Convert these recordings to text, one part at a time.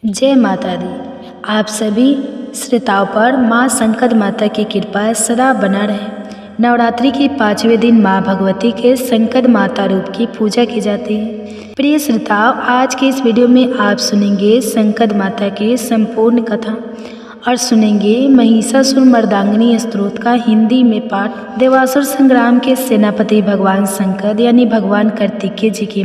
जय माता दी। आप सभी श्रोताओं पर माँ संकट माता की कृपा सदा बना रहे। नवरात्रि के 5वें दिन माँ भगवती के संकट माता रूप की पूजा की जाती है। प्रिय श्रोताओं, आज के इस वीडियो में आप सुनेंगे संकट माता की संपूर्ण कथा और सुनेंगे महिषासुर मर्दांगिनी स्तोत्र का हिंदी में पाठ। देवासुर संग्राम के सेनापति भगवान शंकर यानी भगवान कार्तिकेय जी की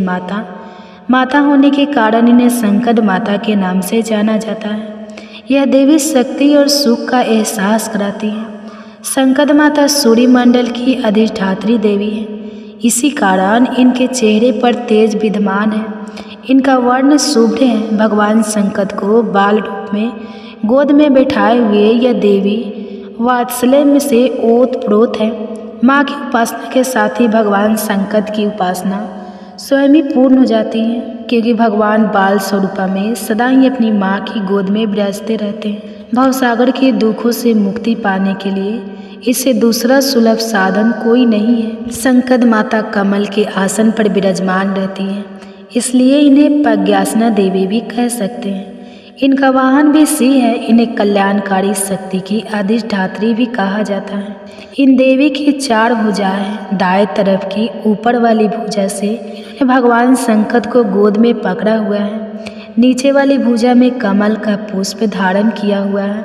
माता होने के कारण इन्हें संकट माता के नाम से जाना जाता है। यह देवी शक्ति और सुख का एहसास कराती है। संकट माता सूर्य मंडल की अधिष्ठात्री देवी है, इसी कारण इनके चेहरे पर तेज विद्यमान है। इनका वर्ण शुभ्र है। भगवान संकट को बाल रूप में गोद में बैठाए हुए यह देवी वात्सल्य में से ओतप्रोत है। माँ की उपासना के साथ ही भगवान संकट की उपासना स्वयं ही पूर्ण हो जाती है, क्योंकि भगवान बाल स्वरूपा में सदा ही अपनी माँ की गोद में विराजते रहते हैं। भवसागर के दुखों से मुक्ति पाने के लिए इससे दूसरा सुलभ साधन कोई नहीं है। संकट माता कमल के आसन पर विराजमान रहती हैं, इसलिए इन्हें प्रज्ञासना देवी भी कह सकते हैं। इनका वाहन भी सिंह है। इन्हें कल्याणकारी शक्ति की अधिष्ठात्री भी कहा जाता है। इन देवी की 4 भुजाएं हैं। दाएं तरफ की ऊपर वाली भुजा से भगवान संकट को गोद में पकड़ा हुआ है। नीचे वाली भुजा में कमल का पुष्प धारण किया हुआ है।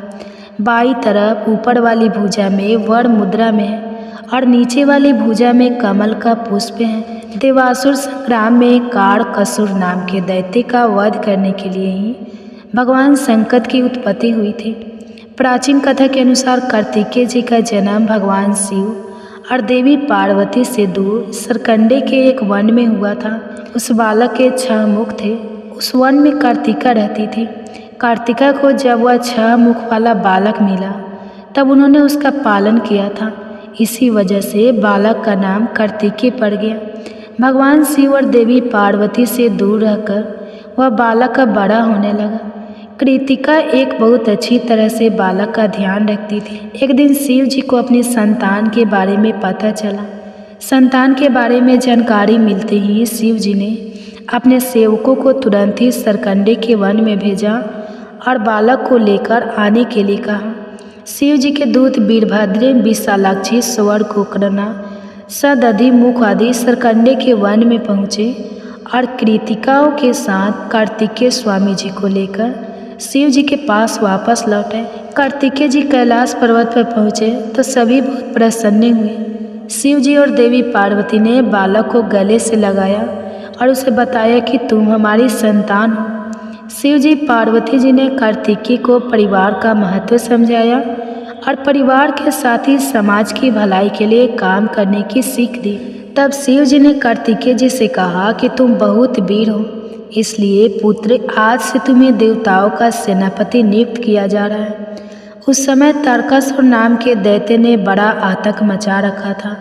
बाईं तरफ ऊपर वाली भुजा में वर मुद्रा में है और नीचे वाली भुजा में कमल का पुष्प है। देवासुर संग्राम में कारकसुर नाम के दैत्य का वध करने के लिए ही भगवान संकट की उत्पत्ति हुई थी। प्राचीन कथा के अनुसार कार्तिकेय जी का जन्म भगवान शिव और देवी पार्वती से दूर सरकंडे के एक वन में हुआ था। उस बालक के 6 मुख थे। उस वन में कार्तिका रहती थी। कार्तिका को जब वह 6 मुख वाला बालक मिला तब उन्होंने उसका पालन किया था। इसी वजह से बालक का नाम कार्तिकेय पड़ गया। भगवान शिव और देवी पार्वती से दूर रहकर वह बालक का बड़ा होने लगा। कृतिका एक बहुत अच्छी तरह से बालक का ध्यान रखती थी। एक दिन शिव जी को अपनी संतान के बारे में पता चला। संतान के बारे में जानकारी मिलते ही शिव जी ने अपने सेवकों को तुरंत ही सरकंडे के वन में भेजा और बालक को लेकर आने के लिए कहा। शिव जी के दूत वीरभद्र, विशालाक्षी, स्वर्णकोकर्ण, सदधि मुख आदि सरकंडे के वन में पहुँचे और कृतिकाओं के साथ कार्तिकेय स्वामी जी को लेकर शिव जी के पास वापस लौटे। कार्तिकेय जी कैलाश पर्वत पर पहुँचे तो सभी बहुत प्रसन्न हुए। शिव जी और देवी पार्वती ने बालक को गले से लगाया और उसे बताया कि तुम हमारी संतान हो। शिव जी पार्वती जी ने कार्तिकेय को परिवार का महत्व समझाया और परिवार के साथ ही समाज की भलाई के लिए काम करने की सीख दी। तब शिव जी ने कार्तिकेय जी से कहा कि तुम बहुत वीर हो, इसलिए पुत्र आज से तुम्हें देवताओं का सेनापति नियुक्त किया जा रहा है। उस समय तारकासुर नाम के दैत्य ने बड़ा आतंक मचा रखा था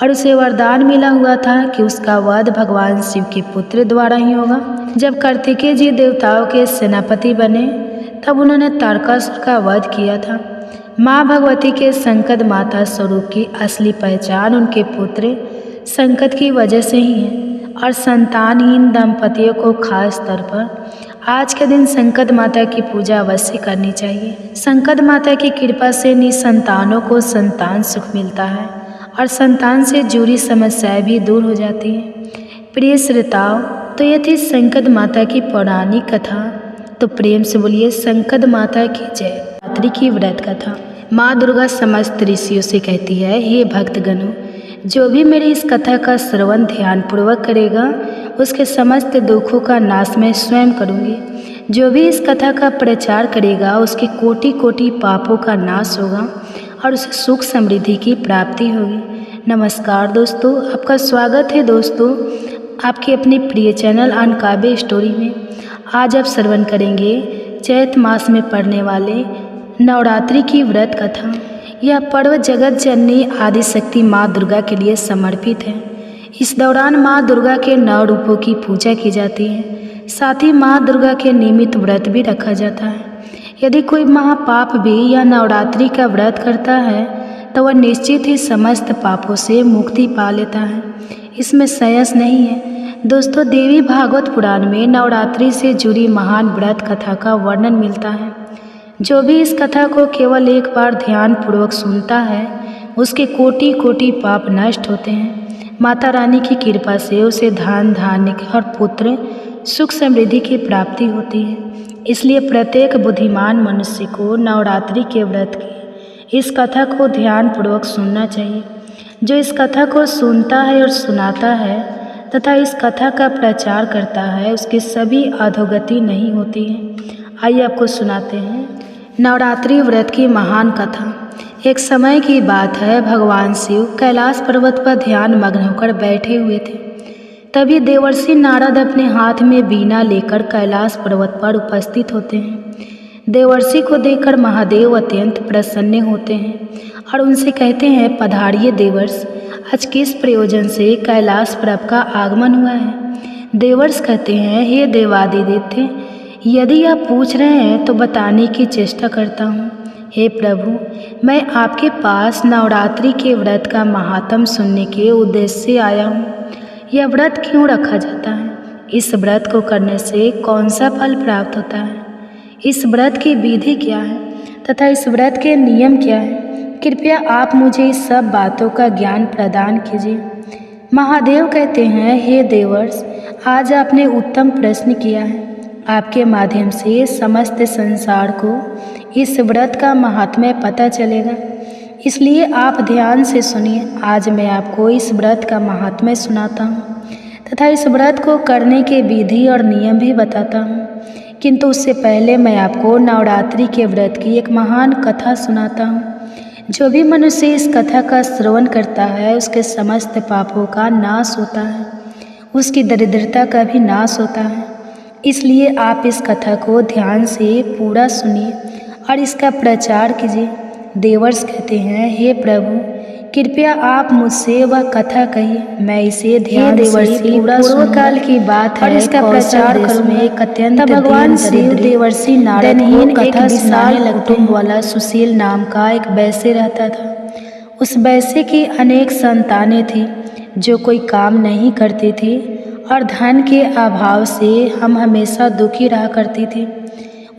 और उसे वरदान मिला हुआ था कि उसका वध भगवान शिव के पुत्र द्वारा ही होगा। जब कार्तिकेय जी देवताओं के सेनापति बने तब उन्होंने तारकासुर का वध किया था। माँ भगवती के संकट माता स्वरूप की असली पहचान उनके पुत्र संकट की वजह से ही है और संतानहीन दंपतियों को खास तौर पर आज के दिन संकट माता की पूजा अवश्य करनी चाहिए। संकट माता की कृपा से निसंतानों को संतान सुख मिलता है और संतान से जुड़ी समस्याएं भी दूर हो जाती हैं। प्रिय श्रोताओं, तो यह थी संकट माता की पौराणिक कथा। तो प्रेम से बोलिए संकट माता की जय। रात्रि की व्रत कथा। माँ दुर्गा समस्त ऋषियों से कहती है, हे भक्तगणों, जो भी मेरी इस कथा का श्रवण ध्यानपूर्वक करेगा उसके समस्त दुखों का नाश मैं स्वयं करूँगी। जो भी इस कथा का प्रचार करेगा उसके कोटि कोटि पापों का नाश होगा और उसे सुख समृद्धि की प्राप्ति होगी। नमस्कार दोस्तों, आपका स्वागत है दोस्तों आपके अपने प्रिय चैनल अनकाव्य स्टोरी में। आज आप श्रवण करेंगे चैत मास में पड़ने वाले नवरात्रि की व्रत कथा। यह पर्व जगत जननी आदिशक्ति माँ दुर्गा के लिए समर्पित है। इस दौरान माँ दुर्गा के 9 रूपों की पूजा की जाती है। साथ ही माँ दुर्गा के निमित्त व्रत भी रखा जाता है। यदि कोई महापाप भी या नवरात्रि का व्रत करता है तो वह निश्चित ही समस्त पापों से मुक्ति पा लेता है। इसमें संशय नहीं है। दोस्तों, देवी भागवत पुराण में नवरात्रि से जुड़ी महान व्रत कथा का वर्णन मिलता है। जो भी इस कथा को केवल एक बार ध्यान पूर्वक सुनता है, उसके कोटि कोटि पाप नष्ट होते हैं। माता रानी की कृपा से उसे धन धान्य और पुत्र सुख समृद्धि की प्राप्ति होती है। इसलिए प्रत्येक बुद्धिमान मनुष्य को नवरात्रि के व्रत की इस कथा को ध्यान पूर्वक सुनना चाहिए। जो इस कथा को सुनता है और सुनाता है तथा इस कथा का प्रचार करता है, उसकी सभी अधोगति नहीं होती है। आइए आपको सुनाते हैं नवरात्रि व्रत की महान कथा। एक समय की बात है, भगवान शिव कैलाश पर्वत पर ध्यान मग्न होकर बैठे हुए थे। तभी देवर्षि नारद अपने हाथ में बीना लेकर कैलाश पर्वत पर उपस्थित होते हैं। देवर्षि को देखकर महादेव अत्यंत प्रसन्न होते हैं और उनसे कहते हैं, पधारिए देवर्ष, आज किस प्रयोजन से कैलाश पर्वत का आगमन हुआ है। देवर्ष कहते हैं, हे देवादिदेव, यदि आप पूछ रहे हैं तो बताने की चेष्टा करता हूँ। हे प्रभु, मैं आपके पास नवरात्रि के व्रत का महात्म सुनने के उद्देश्य से आया हूँ। यह व्रत क्यों रखा जाता है? इस व्रत को करने से कौन सा फल प्राप्त होता है? इस व्रत की विधि क्या है तथा इस व्रत के नियम क्या है? कृपया आप मुझे इस सब बातों का ज्ञान प्रदान कीजिए। महादेव कहते हैं, हे देवर्ष, आज आपने उत्तम प्रश्न किया है। आपके माध्यम से समस्त संसार को इस व्रत का महात्म्य पता चलेगा, इसलिए आप ध्यान से सुनिए। आज मैं आपको इस व्रत का महात्म्य सुनाता हूँ तथा इस व्रत को करने के विधि और नियम भी बताता हूँ। किंतु उससे पहले मैं आपको नवरात्रि के व्रत की एक महान कथा सुनाता हूँ। जो भी मनुष्य इस कथा का श्रवण करता है, उसके समस्त पापों का नाश होता है, उसकी दरिद्रता का भी नाश होता है। इसलिए आप इस कथा को ध्यान से पूरा सुनिए और इसका प्रचार कीजिए। देवर्ष कहते हैं, हे प्रभु, कृपया आप मुझसे वह कथा कहिए, मैं इसे ध्यान से पूरा पूर्व काल की बात है और इसका प्रचार करूँगा। एक अत्यंत भगवान शिव देवर्षि नारद को कथा सुनाने लगते वाला सुशील नाम का एक वैश्य रहता था। उस वैश्य की अनेक संतानें थी जो कोई काम नहीं करती थी और धन के अभाव से हम हमेशा दुखी रहा करती थी।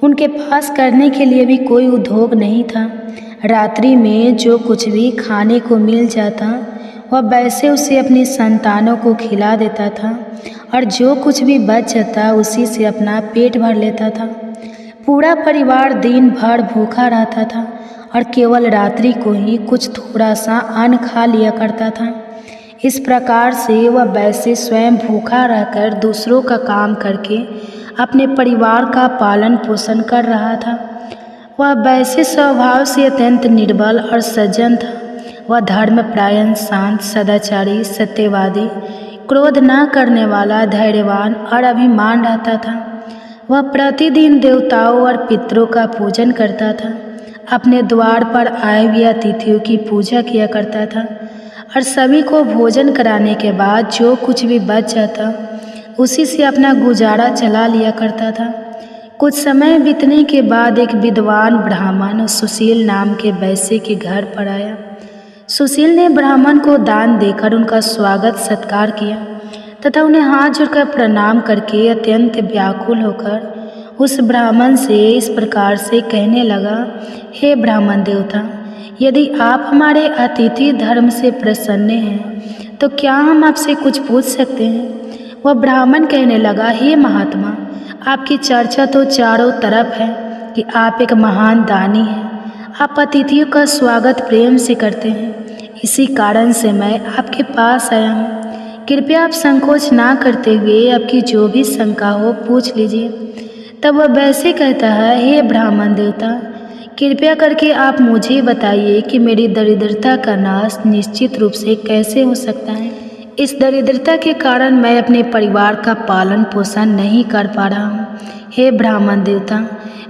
उनके पास करने के लिए भी कोई उद्योग नहीं था। रात्रि में जो कुछ भी खाने को मिल जाता, वह वैसे उसे अपनी संतानों को खिला देता था और जो कुछ भी बच जाता उसी से अपना पेट भर लेता था। पूरा परिवार दिन भर भूखा रहता था और केवल रात्रि को ही कुछ थोड़ा सा अन्न खा लिया करता था। इस प्रकार से वह वैसे स्वयं भूखा रहकर दूसरों का काम करके अपने परिवार का पालन पोषण कर रहा था। वह वैसे स्वभाव से अत्यंत निर्बल और सज्जन था। वह धर्मपरायण, शांत, सदाचारी, सत्यवादी, क्रोध न करने वाला, धैर्यवान और अभिमान रहता था। वह प्रतिदिन देवताओं और पितरों का पूजन करता था। अपने द्वार पर आए हुए अतिथियों की पूजा किया करता था और सभी को भोजन कराने के बाद जो कुछ भी बच जाता उसी से अपना गुजारा चला लिया करता था। कुछ समय बीतने के बाद एक विद्वान ब्राह्मण सुशील नाम के वैश्य के घर पर आया। सुशील ने ब्राह्मण को दान देकर उनका स्वागत सत्कार किया तथा उन्हें हाथ जोड़कर प्रणाम करके अत्यंत व्याकुल होकर उस ब्राह्मण से इस प्रकार से कहने लगा, हे ब्राह्मण देवता, यदि आप हमारे अतिथि धर्म से प्रसन्न हैं तो क्या हम आपसे कुछ पूछ सकते हैं? वह ब्राह्मण कहने लगा, हे महात्मा, आपकी चर्चा तो चारों तरफ है कि आप एक महान दानी हैं। आप अतिथियों का स्वागत प्रेम से करते हैं, इसी कारण से मैं आपके पास आया हूँ। कृपया आप संकोच ना करते हुए आपकी जो भी शंका हो पूछ लीजिए। तब वह वैसे कहता है, हे ब्राह्मण देवता, कृपया करके आप मुझे बताइए कि मेरी दरिद्रता का नाश निश्चित रूप से कैसे हो सकता है। इस दरिद्रता के कारण मैं अपने परिवार का पालन पोषण नहीं कर पा रहा हूँ। हे ब्राह्मण देवता,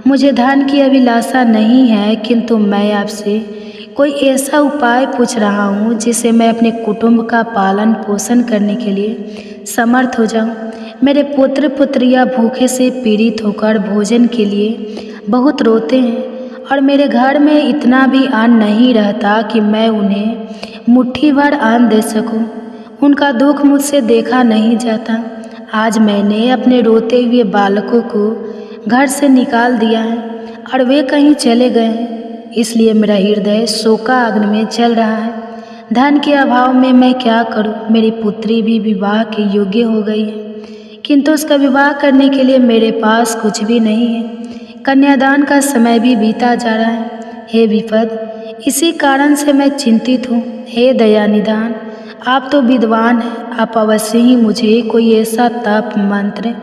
मुझे धन की अभिलाषा नहीं है, किंतु मैं आपसे कोई ऐसा उपाय पूछ रहा हूँ जिससे मैं अपने कुटुंब का पालन पोषण करने के लिए समर्थ हो जाऊँ। मेरे पुत्र पुत्रियाँ भूखे से पीड़ित होकर भोजन के लिए बहुत रोते हैं और मेरे घर में इतना भी अन्न नहीं रहता कि मैं उन्हें मुट्ठी भर अन्न दे सकूं। उनका दुख मुझसे देखा नहीं जाता। आज मैंने अपने रोते हुए बालकों को घर से निकाल दिया है और वे कहीं चले गए हैं, इसलिए मेरा हृदय शोकाग्नि में चल रहा है। धन के अभाव में मैं क्या करूं? मेरी पुत्री भी विवाह के योग्य हो गई है, किंतु उसका विवाह करने के लिए मेरे पास कुछ भी नहीं है। कन्यादान का समय भी बीता जा रहा है। हे विपद, इसी कारण से मैं चिंतित हूँ। हे दयानिधान, आप तो विद्वान हैं, आप अवश्य ही मुझे कोई ऐसा तप, मंत्र,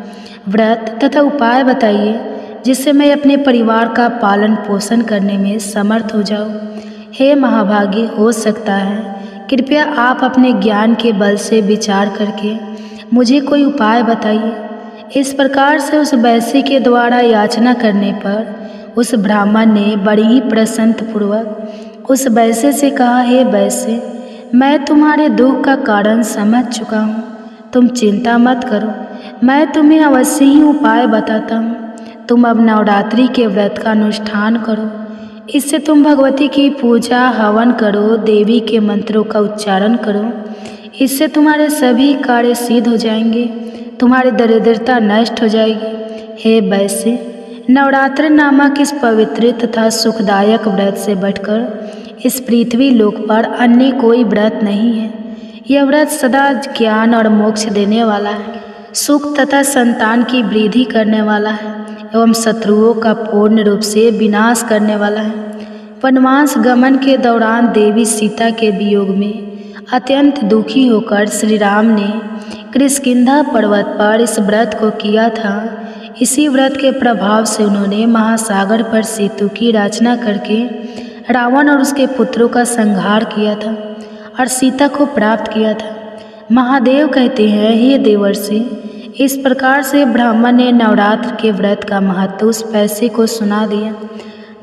व्रत तथा उपाय बताइए जिससे मैं अपने परिवार का पालन पोषण करने में समर्थ हो जाऊँ। हे महाभागी, हो सकता है कृपया आप अपने ज्ञान के बल से विचार करके मुझे कोई उपाय बताइए। इस प्रकार से उस वैश्य के द्वारा याचना करने पर उस ब्राह्मण ने बड़ी ही प्रसन्नपूर्वक उस वैश्य से कहा, हे वैश्य, मैं तुम्हारे दुख का कारण समझ चुका हूँ, तुम चिंता मत करो, मैं तुम्हें अवश्य ही उपाय बताता हूँ। तुम अब नवरात्रि के व्रत का अनुष्ठान करो, इससे तुम भगवती की पूजा हवन करो, देवी के मंत्रों का उच्चारण करो, इससे तुम्हारे सभी कार्य सिद्ध हो जाएंगे, तुम्हारी दरिद्रता नष्ट हो जाएगी। हे वैश्य, नवरात्र नामक इस पवित्र तथा सुखदायक व्रत से बढ़कर इस पृथ्वी लोक पर अन्य कोई व्रत नहीं है। यह व्रत सदा ज्ञान और मोक्ष देने वाला है, सुख तथा संतान की वृद्धि करने वाला है एवं शत्रुओं का पूर्ण रूप से विनाश करने वाला है। वनवास गमन के दौरान देवी सीता के वियोग में अत्यंत दुखी होकर श्री राम ने किष्किंधा पर्वत पर इस व्रत को किया था। इसी व्रत के प्रभाव से उन्होंने महासागर पर सेतु की रचना करके रावण और उसके पुत्रों का संहार किया था और सीता को प्राप्त किया था। महादेव कहते हैं, हे देवर्षि, इस प्रकार से ब्राह्मण ने नवरात्र के व्रत का महत्व उस वैश्य को सुना दिया,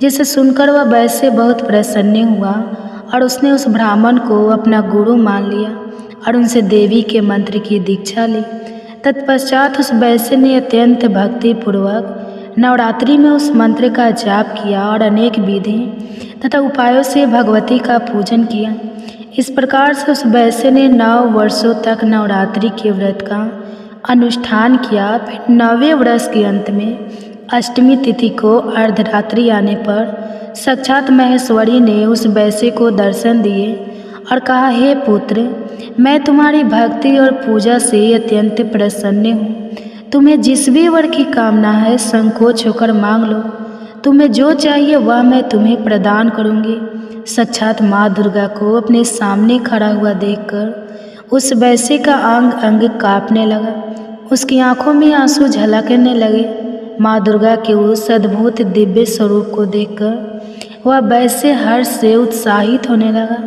जिसे सुनकर वह वैश्य बहुत प्रसन्न हुआ और उसने उस ब्राह्मण को अपना गुरु मान लिया और उनसे देवी के मंत्र की दीक्षा ली। तत्पश्चात उस वैश्य ने अत्यंत भक्तिपूर्वक नवरात्रि में उस मंत्र का जाप किया और अनेक विधि तथा उपायों से भगवती का पूजन किया। इस प्रकार से उस वैश्य ने 9 वर्षों तक नवरात्रि के व्रत का अनुष्ठान किया। फिर 9वें वर्ष के अंत में अष्टमी तिथि को अर्धरात्रि आने पर साक्षात महेश्वरी ने उस वैश्य को दर्शन दिए और कहा, हे पुत्र, मैं तुम्हारी भक्ति और पूजा से अत्यंत प्रसन्न हूँ। तुम्हें जिस भी वर की कामना है संकोच होकर मांग लो, तुम्हें जो चाहिए वह मैं तुम्हें प्रदान करूँगी। साक्षात माँ दुर्गा को अपने सामने खड़ा हुआ देखकर उस वैश्य का अंग अंग काँपने लगा, उसकी आंखों में आंसू झलकने लगे। माँ दुर्गा के उस अद्भुत दिव्य स्वरूप को देखकर वह वैश्य हर्ष से उत्साहित होने लगा।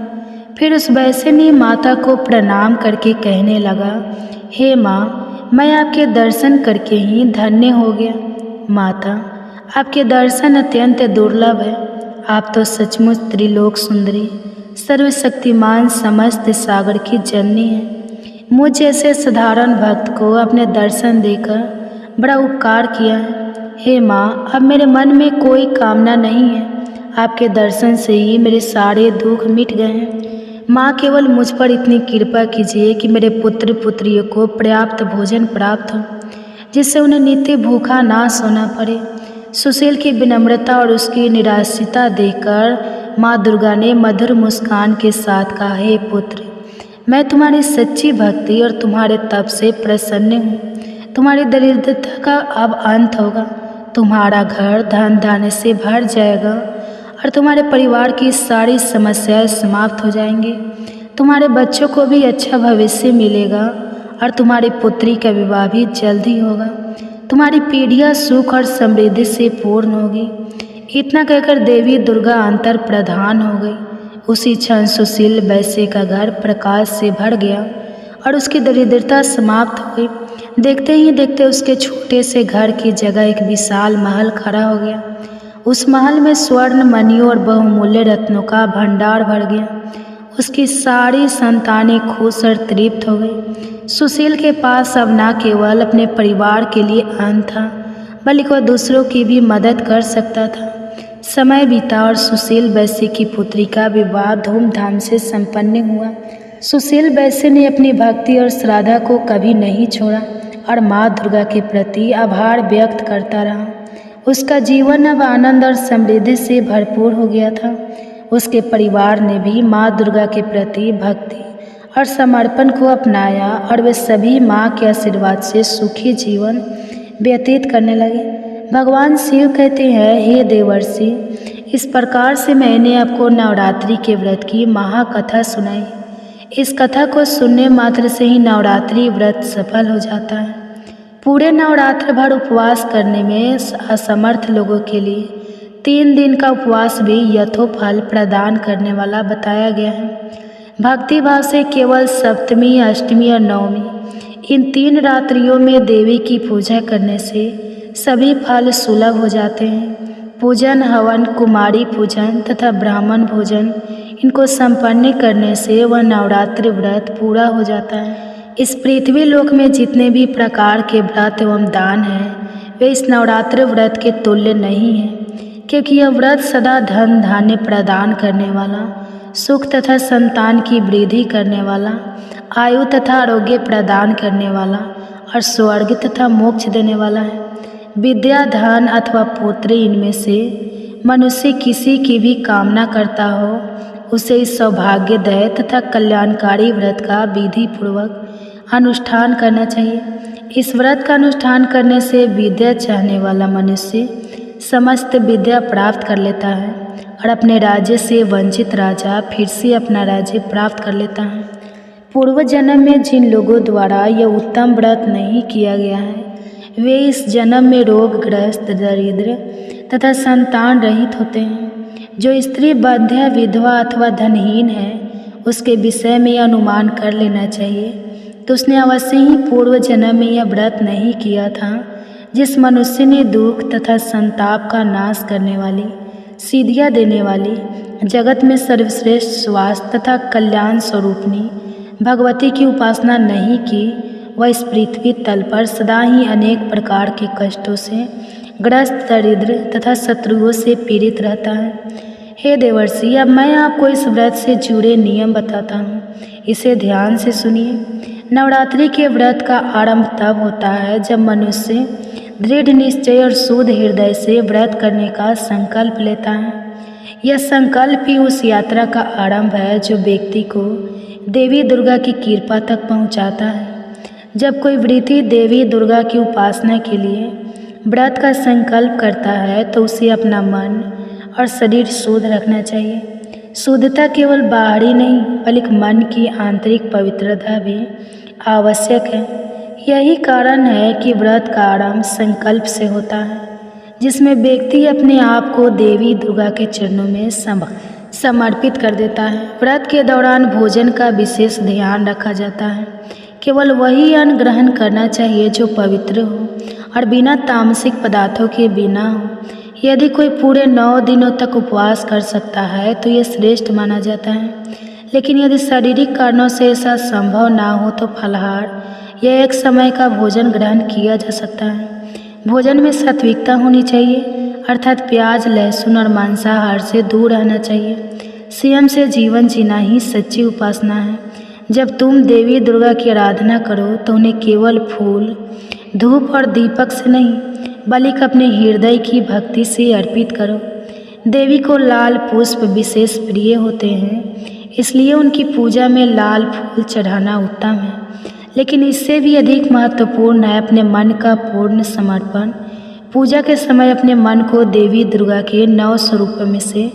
फिर उस वैश्य ने माता को प्रणाम करके कहने लगा, हे माँ, मैं आपके दर्शन करके ही धन्य हो गया। माता, आपके दर्शन अत्यंत दुर्लभ है। आप तो सचमुच त्रिलोक सुंदरी, सर्वशक्तिमान, समस्त सागर की जननी है। मुझ जैसे साधारण भक्त को अपने दर्शन देकर बड़ा उपकार किया है। हे माँ, अब मेरे मन में कोई कामना नहीं है। आपके दर्शन से ही मेरे सारे दुख मिट गए हैं। माँ, केवल मुझ पर इतनी कृपा कीजिए कि मेरे पुत्र पुत्रियों को पर्याप्त भोजन प्राप्त हो, जिससे उन्हें नित्य भूखा ना सोना पड़े। सुशील की विनम्रता और उसकी निराशिता देखकर माँ दुर्गा ने मधुर मुस्कान के साथ कहा, हे पुत्र, मैं तुम्हारी सच्ची भक्ति और तुम्हारे तप से प्रसन्न हूँ। तुम्हारी दरिद्रता का अब अंत होगा, तुम्हारा घर धन धान्य से भर जाएगा और तुम्हारे परिवार की सारी समस्याएं समाप्त हो जाएंगी। तुम्हारे बच्चों को भी अच्छा भविष्य मिलेगा और तुम्हारी पुत्री का विवाह भी जल्द ही होगा। तुम्हारी पीढ़ियाँ सुख और समृद्धि से पूर्ण होगी। इतना कहकर देवी दुर्गा अंतर प्रधान हो गई। उसी क्षण सुशील वैश्य का घर प्रकाश से भर गया और उसकी दरिद्रता समाप्त हो गई। देखते ही देखते उसके छोटे से घर की जगह एक विशाल महल खड़ा हो गया। उस महल में स्वर्ण, मणियों और बहुमूल्य रत्नों का भंडार भर गया। उसकी सारी संतानें खुश और तृप्त हो गई। सुशील के पास अब न केवल अपने परिवार के लिए अन्न था, बल्कि वह दूसरों की भी मदद कर सकता था। समय बीता और सुशील वैश्य की पुत्री का विवाह धूमधाम से संपन्न हुआ। सुशील वैश्य ने अपनी भक्ति और श्रद्धा को कभी नहीं छोड़ा और माँ दुर्गा के प्रति आभार व्यक्त करता रहा। उसका जीवन अब आनंद और समृद्धि से भरपूर हो गया था। उसके परिवार ने भी माँ दुर्गा के प्रति भक्ति और समर्पण को अपनाया और वे सभी माँ के आशीर्वाद से सुखी जीवन व्यतीत करने लगे। भगवान शिव कहते हैं, हे देवर्षि, इस प्रकार से मैंने आपको नवरात्रि के व्रत की महाकथा सुनाई। इस कथा को सुनने मात्र से ही नवरात्रि व्रत सफल हो जाता है। पूरे नवरात्र भर उपवास करने में असमर्थ लोगों के लिए 3 दिन का उपवास भी यथोफल प्रदान करने वाला बताया गया है। भक्ति भाव से केवल सप्तमी, अष्टमी और नवमी इन 3 रात्रियों में देवी की पूजा करने से सभी फल सुलभ हो जाते हैं। पूजन, हवन, कुमारी पूजन तथा ब्राह्मण भोजन इनको संपन्न करने से वह नवरात्रि व्रत पूरा हो जाता है। इस पृथ्वी लोक में जितने भी प्रकार के व्रत एवं दान हैं वे इस नवरात्रि व्रत के तुल्य नहीं हैं, क्योंकि यह व्रत सदा धन धान्य प्रदान करने वाला, सुख तथा संतान की वृद्धि करने वाला, आयु तथा आरोग्य प्रदान करने वाला और स्वर्ग तथा मोक्ष देने वाला है। विद्या, धन अथवा पुत्र इनमें से मनुष्य किसी की भी कामना करता हो, उसे इस सौभाग्यदय तथा कल्याणकारी व्रत का विधि पूर्वक अनुष्ठान करना चाहिए। इस व्रत का अनुष्ठान करने से विद्या चाहने वाला मनुष्य समस्त विद्या प्राप्त कर लेता है और अपने राज्य से वंचित राजा फिर से अपना राज्य प्राप्त कर लेता है। पूर्व जन्म में जिन लोगों द्वारा यह उत्तम व्रत नहीं किया गया है वे इस जन्म में रोगग्रस्त, दरिद्र तथा संतान रहित होते हैं। जो स्त्री बंध्या, विधवा अथवा धनहीन है उसके विषय में यह अनुमान कर लेना चाहिए तो उसने अवश्य ही पूर्व जन्म में यह व्रत नहीं किया था। जिस मनुष्य ने दुख तथा संताप का नाश करने वाली, सिद्धियाँ देने वाली, जगत में सर्वश्रेष्ठ स्वास्थ्य तथा कल्याण स्वरूपनी भगवती की उपासना नहीं की, वह इस पृथ्वी तल पर सदा ही अनेक प्रकार के कष्टों से ग्रस्त, दरिद्र तथा शत्रुओं से पीड़ित रहता है। हे देवर्षि, अब मैं आपको इस व्रत से जुड़े नियम बताता हूँ, इसे ध्यान से सुनिए। नवरात्रि के व्रत का आरंभ तब होता है जब मनुष्य दृढ़ निश्चय और शुद्ध हृदय से व्रत करने का संकल्प लेता है। यह संकल्प ही उस यात्रा का आरंभ है जो व्यक्ति को देवी दुर्गा की कृपा तक पहुँचाता है। जब कोई वृत्ति देवी दुर्गा की उपासना के लिए व्रत का संकल्प करता है तो उसे अपना मन और शरीर शुद्ध रखना चाहिए। शुद्धता केवल बाहरी नहीं बल्कि मन की आंतरिक पवित्रता भी आवश्यक है। यही कारण है कि व्रत का आरंभ संकल्प से होता है, जिसमें व्यक्ति अपने आप को देवी दुर्गा के चरणों में समर्पित कर देता है। व्रत के दौरान भोजन का विशेष ध्यान रखा जाता है। केवल वही अन्न ग्रहण करना चाहिए जो पवित्र हो और बिना तामसिक पदार्थों के बिना हो। यदि कोई पूरे 9 दिनों तक उपवास कर सकता है तो यह श्रेष्ठ माना जाता है, लेकिन यदि शारीरिक कारणों से ऐसा संभव ना हो तो फलाहार या एक समय का भोजन ग्रहण किया जा सकता है। भोजन में सात्विकता होनी चाहिए, अर्थात प्याज, लहसुन और मांसाहार से दूर रहना चाहिए। संयम से जीवन जीना ही सच्ची उपासना है। जब तुम देवी दुर्गा की आराधना करो तो उन्हें केवल फूल, धूप और दीपक से नहीं बल्कि अपने हृदय की भक्ति से अर्पित करो। देवी को लाल पुष्प विशेष प्रिय होते हैं, इसलिए उनकी पूजा में लाल फूल चढ़ाना उत्तम है। लेकिन इससे भी अधिक महत्वपूर्ण है अपने मन का पूर्ण समर्पण। पूजा के समय अपने मन को देवी दुर्गा के 9 स्वरूपों में से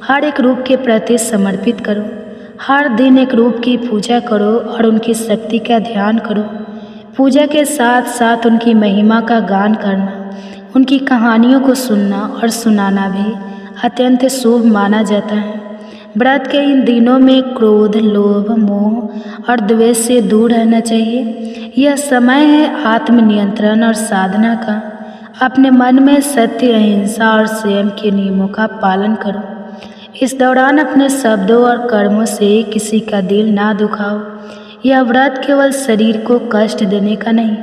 हर एक रूप के प्रति समर्पित करो। हर दिन एक रूप की पूजा करो और उनकी शक्ति का ध्यान करो। पूजा के साथ साथ उनकी महिमा का गान करना, उनकी कहानियों को सुनना और सुनाना भी अत्यंत शुभ माना जाता है। व्रत के इन दिनों में क्रोध, लोभ, मोह और द्वेष से दूर रहना चाहिए। यह समय है आत्मनियंत्रण और साधना का। अपने मन में सत्य, अहिंसा और संयम के नियमों का पालन करो। इस दौरान अपने शब्दों और कर्मों से किसी का दिल ना दुखाओ। यह व्रत केवल शरीर को कष्ट देने का नहीं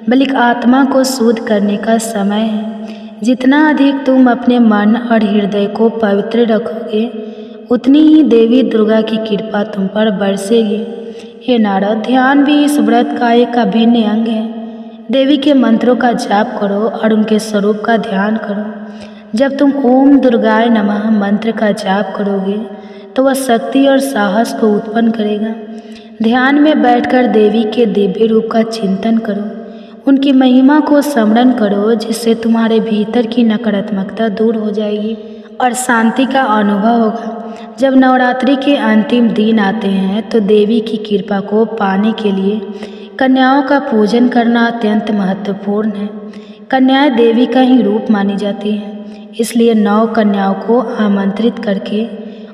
बल्कि आत्मा को शुद्ध करने का समय है। जितना अधिक तुम अपने मन और हृदय को पवित्र रखोगे उतनी ही देवी दुर्गा की कृपा तुम पर बरसेगी। हे नारद, ध्यान भी इस व्रत का एक अभिन्न अंग है। देवी के मंत्रों का जाप करो और उनके स्वरूप का ध्यान करो। जब तुम ओम दुर्गाय नमः मंत्र का जाप करोगे तो वह शक्ति और साहस को उत्पन्न करेगा। ध्यान में बैठकर देवी के दिव्य रूप का चिंतन करो, उनकी महिमा को स्मरण करो, जिससे तुम्हारे भीतर की नकारात्मकता दूर हो जाएगी और शांति का अनुभव होगा। जब नवरात्रि के अंतिम दिन आते हैं तो देवी की कृपा को पाने के लिए कन्याओं का पूजन करना अत्यंत महत्वपूर्ण है। कन्याएं देवी का ही रूप मानी जाती हैं, इसलिए 9 कन्याओं को आमंत्रित करके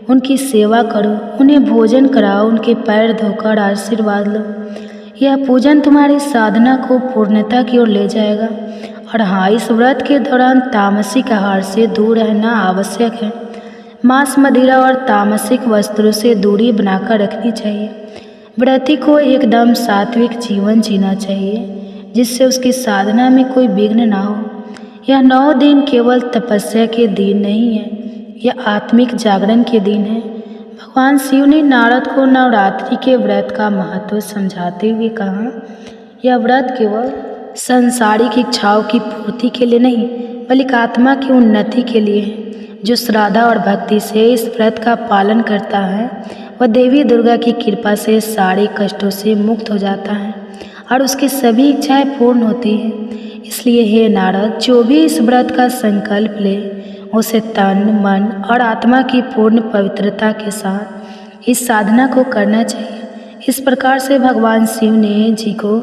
उनकी सेवा करो, उन्हें भोजन कराओ, उनके पैर धोकर आशीर्वाद लो। यह पूजन तुम्हारी साधना को पूर्णता की ओर ले जाएगा। और हाँ, इस व्रत के दौरान तामसिक आहार से दूर रहना आवश्यक है। मांस, मदिरा और तामसिक वस्त्रों से दूरी बनाकर रखनी चाहिए। व्रती को एकदम सात्विक जीवन जीना चाहिए, जिससे उसकी साधना में कोई विघ्न ना हो। यह 9 दिन केवल तपस्या के दिन नहीं है, यह आत्मिक जागरण के दिन है। भगवान शिव ने नारद को नवरात्रि के व्रत का महत्व समझाते हुए कहा, यह व्रत केवल सांसारिक इच्छाओं की पूर्ति के लिए नहीं, बल्कि आत्मा की उन्नति के लिए है। जो श्रद्धा और भक्ति से इस व्रत का पालन करता है वह देवी दुर्गा की कृपा से सारे कष्टों से मुक्त हो जाता है और उसकी सभी इच्छाएं पूर्ण होती हैं। इसलिए हे नारद, जो भी इस व्रत का संकल्प ले उसे तन, मन और आत्मा की पूर्ण पवित्रता के साथ इस साधना को करना चाहिए। इस प्रकार से भगवान शिव ने जी को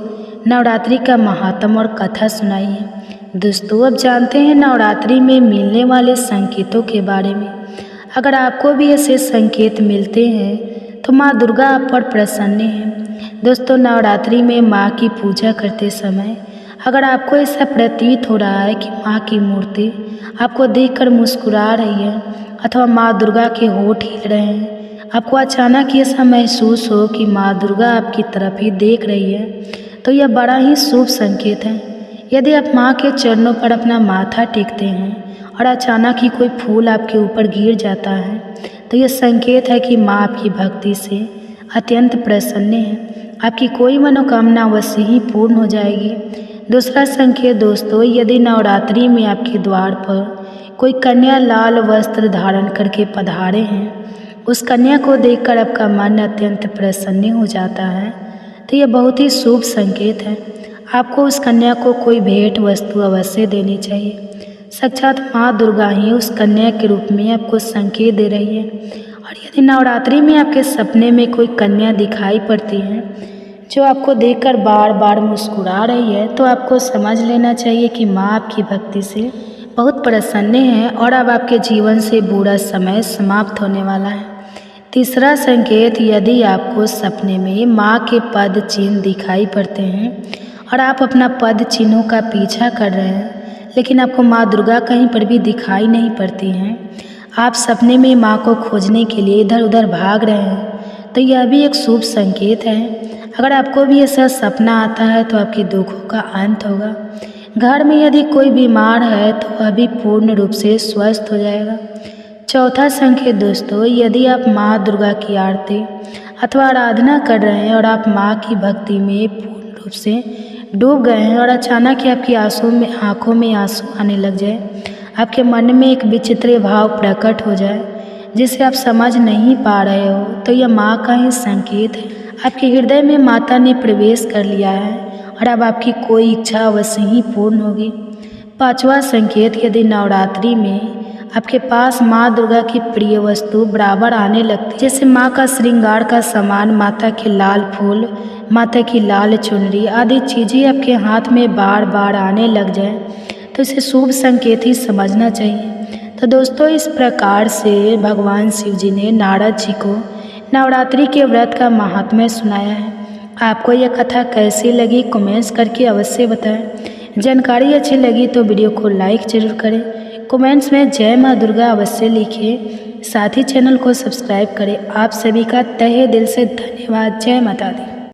नवरात्रि का महात्म और कथा सुनाई है। दोस्तों, अब जानते हैं नवरात्रि में मिलने वाले संकेतों के बारे में। अगर आपको भी ऐसे संकेत मिलते हैं तो माँ दुर्गा आप पर प्रसन्न है। दोस्तों, नवरात्रि में माँ की पूजा करते समय अगर आपको ऐसा प्रतीत हो रहा है कि माँ की मूर्ति आपको देखकर मुस्कुरा रही है अथवा माँ दुर्गा के होठ हिल रहे हैं, आपको अचानक ऐसा महसूस हो कि माँ दुर्गा आपकी तरफ ही देख रही है, तो यह बड़ा ही शुभ संकेत है। यदि आप माँ के चरणों पर अपना माथा टेकते हैं और अचानक ही कोई फूल आपके ऊपर गिर जाता है, तो यह संकेत है कि माँ आपकी भक्ति से अत्यंत प्रसन्न है। आपकी कोई मनोकामना अवश्य ही पूर्ण हो जाएगी। दूसरा संकेत दोस्तों, यदि नवरात्रि में आपके द्वार पर कोई कन्या लाल वस्त्र धारण करके पधारे हैं, उस कन्या को देखकर आपका मन अत्यंत प्रसन्न हो जाता है, तो यह बहुत ही शुभ संकेत है। आपको उस कन्या को कोई भेंट वस्तु अवश्य देनी चाहिए। साक्षात माँ दुर्गा ही उस कन्या के रूप में आपको संकेत दे रही है। और यदि नवरात्रि में आपके सपने में कोई कन्या दिखाई पड़ती है जो आपको देखकर बार बार मुस्कुरा रही है, तो आपको समझ लेना चाहिए कि माँ आपकी भक्ति से बहुत प्रसन्न है और अब आपके जीवन से बुरा समय समाप्त होने वाला है। तीसरा संकेत, यदि आपको सपने में माँ के पद चिन्ह दिखाई पड़ते हैं और आप अपना पद चिन्हों का पीछा कर रहे हैं, लेकिन आपको माँ दुर्गा कहीं पर भी दिखाई नहीं पड़ती हैं, आप सपने में माँ को खोजने के लिए इधर उधर भाग रहे हैं, तो यह भी एक शुभ संकेत है। अगर आपको भी ऐसा सपना आता है तो आपके दुखों का अंत होगा। घर में यदि कोई बीमार है तो वह भी पूर्ण रूप से स्वस्थ हो जाएगा। चौथा संकेत दोस्तों, यदि आप माँ दुर्गा की आरती अथवा आराधना कर रहे हैं और आप माँ की भक्ति में पूर्ण रूप से डूब गए हैं और अचानक ही आपकी आंखों में आंसू आने लग जाए, आपके मन में एक विचित्र भाव प्रकट हो जाए जिसे आप समझ नहीं पा रहे हो, तो यह माँ का ही संकेत है। आपके हृदय में माता ने प्रवेश कर लिया है और अब आपकी कोई इच्छा अवश्य ही पूर्ण होगी। पांचवा संकेत, यदि नवरात्रि में आपके पास माँ दुर्गा की प्रिय वस्तु बराबर आने लगती, जैसे माँ का श्रृंगार का सामान, माता के लाल फूल, माता की लाल चुनरी आदि चीज़ें आपके हाथ में बार बार आने लग जाए, तो इसे शुभ संकेत ही समझना चाहिए। तो दोस्तों, इस प्रकार से भगवान शिव जी ने नारद जी को नवरात्रि के व्रत का महात्म्य सुनाया है। आपको यह कथा कैसी लगी कमेंट्स करके अवश्य बताएं। जानकारी अच्छी लगी तो वीडियो को लाइक जरूर करें। कमेंट्स में जय माँ दुर्गा अवश्य लिखिए। साथ ही चैनल को सब्सक्राइब करें। आप सभी का तहे दिल से धन्यवाद। जय माता दी।